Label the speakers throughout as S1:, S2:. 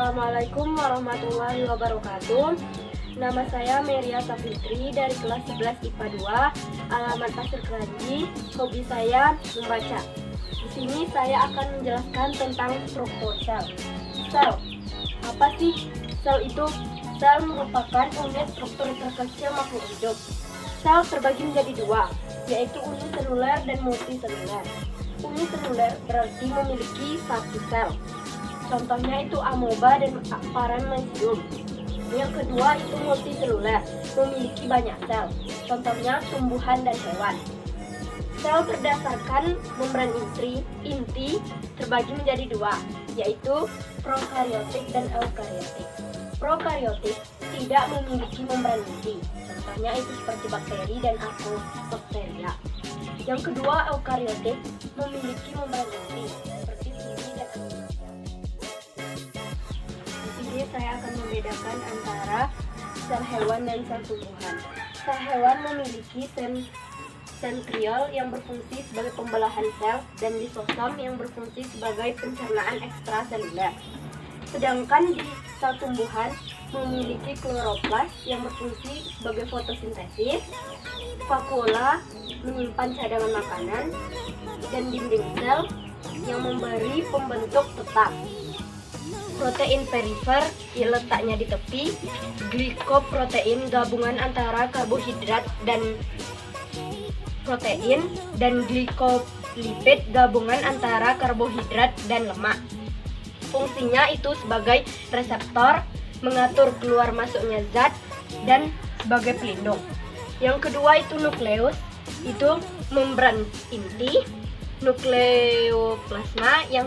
S1: Assalamualaikum warahmatullahi wabarakatuh. Nama saya Meria Safitri dari kelas 11 IPA 2, alamat Pasir Keranji. Hobi saya membaca. Di sini saya akan menjelaskan tentang struktur sel. Sel, apa sih sel itu? Sel merupakan unit struktur terkecil makhluk hidup. Sel terbagi menjadi dua, yaitu uniseluler dan multiseluler. Uniseluler berarti memiliki satu sel. Contohnya itu amoeba dan paramecium. Yang kedua itu multiseluler, memiliki banyak sel. Contohnya tumbuhan dan hewan. Sel berdasarkan membran inti terbagi menjadi dua, yaitu prokariotik dan eukariotik. Prokariotik tidak memiliki membran inti. Contohnya itu seperti bakteri dan archaeobacteria. Yang kedua eukariotik memiliki membran inti seperti viri dan saya akan membedakan antara sel hewan dan sel tumbuhan. Sel hewan memiliki sentriol yang berfungsi sebagai pembelahan sel dan lisosom yang berfungsi sebagai pencernaan ekstraseluler. Sedangkan di sel tumbuhan memiliki kloroplas yang berfungsi sebagai fotosintesis, vakuola menyimpan cadangan makanan, dan dinding sel yang memberi pembentuk tetap. Protein perifer yang letaknya di tepi, glikoprotein gabungan antara karbohidrat dan protein, dan glikolipid gabungan antara karbohidrat dan lemak. Fungsinya itu sebagai reseptor, mengatur keluar masuknya zat, dan sebagai pelindung. Yang kedua itu nukleus, itu membran inti, nukleoplasma yang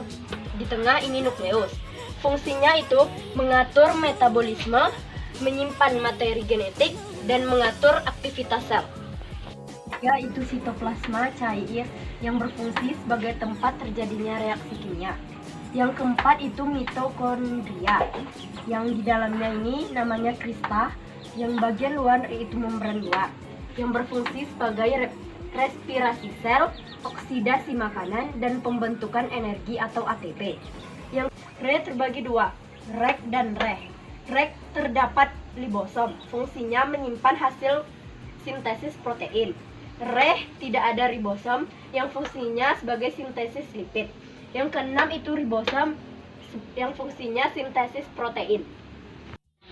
S1: di tengah ini nukleus. Fungsinya itu mengatur metabolisme, menyimpan materi genetik, dan mengatur aktivitas sel. Yaitu sitoplasma cair yang berfungsi sebagai tempat terjadinya reaksi kimia. Yang keempat itu mitokondria, yang di dalamnya ini namanya krista, yang bagian luar itu membran luar, yang berfungsi sebagai respirasi sel, oksidasi makanan, dan pembentukan energi atau ATP. Yang Re terbagi dua, rek dan reh. Rek terdapat libosom, fungsinya menyimpan hasil sintesis protein. Reh tidak ada ribosom, yang fungsinya sebagai sintesis lipid. Yang keenam itu ribosom, yang fungsinya sintesis protein.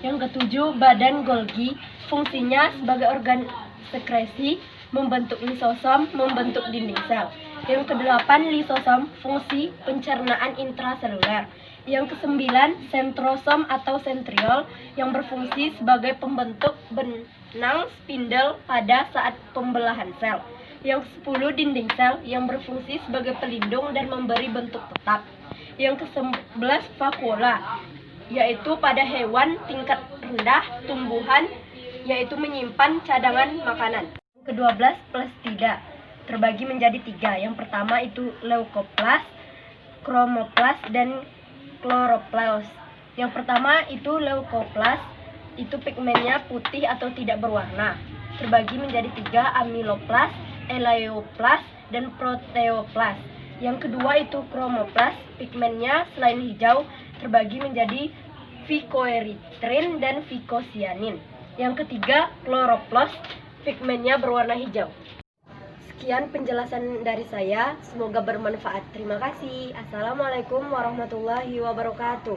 S1: Yang ketujuh badan Golgi, fungsinya sebagai organ sekresi, membentuk lisosom, membentuk dinding sel. Yang kedelapan lisosom, fungsi pencernaan intraseluler. Yang kesembilan sentrosom atau sentriol yang berfungsi sebagai pembentuk benang spindle pada saat pembelahan sel. Yang kesepuluh dinding sel yang berfungsi sebagai pelindung dan memberi bentuk tetap. Yang ke-11 vakuola, yaitu pada hewan tingkat rendah, tumbuhan, yaitu menyimpan cadangan makanan. Yang ke-12 plastida, terbagi menjadi tiga. Yang pertama itu leukoplas, kromoplas, dan kloroplas. Yang pertama itu leukoplas, itu pigmennya putih atau tidak berwarna. Terbagi menjadi tiga, amiloplas, eleoplas, dan proteoplas. Yang kedua itu kromoplas, pigmennya selain hijau terbagi menjadi phycoerythrin dan phycocyanin. Yang ketiga kloroplas, pigmennya berwarna hijau. Sekian penjelasan dari saya, semoga bermanfaat. Terima kasih. Assalamualaikum warahmatullahi wabarakatuh.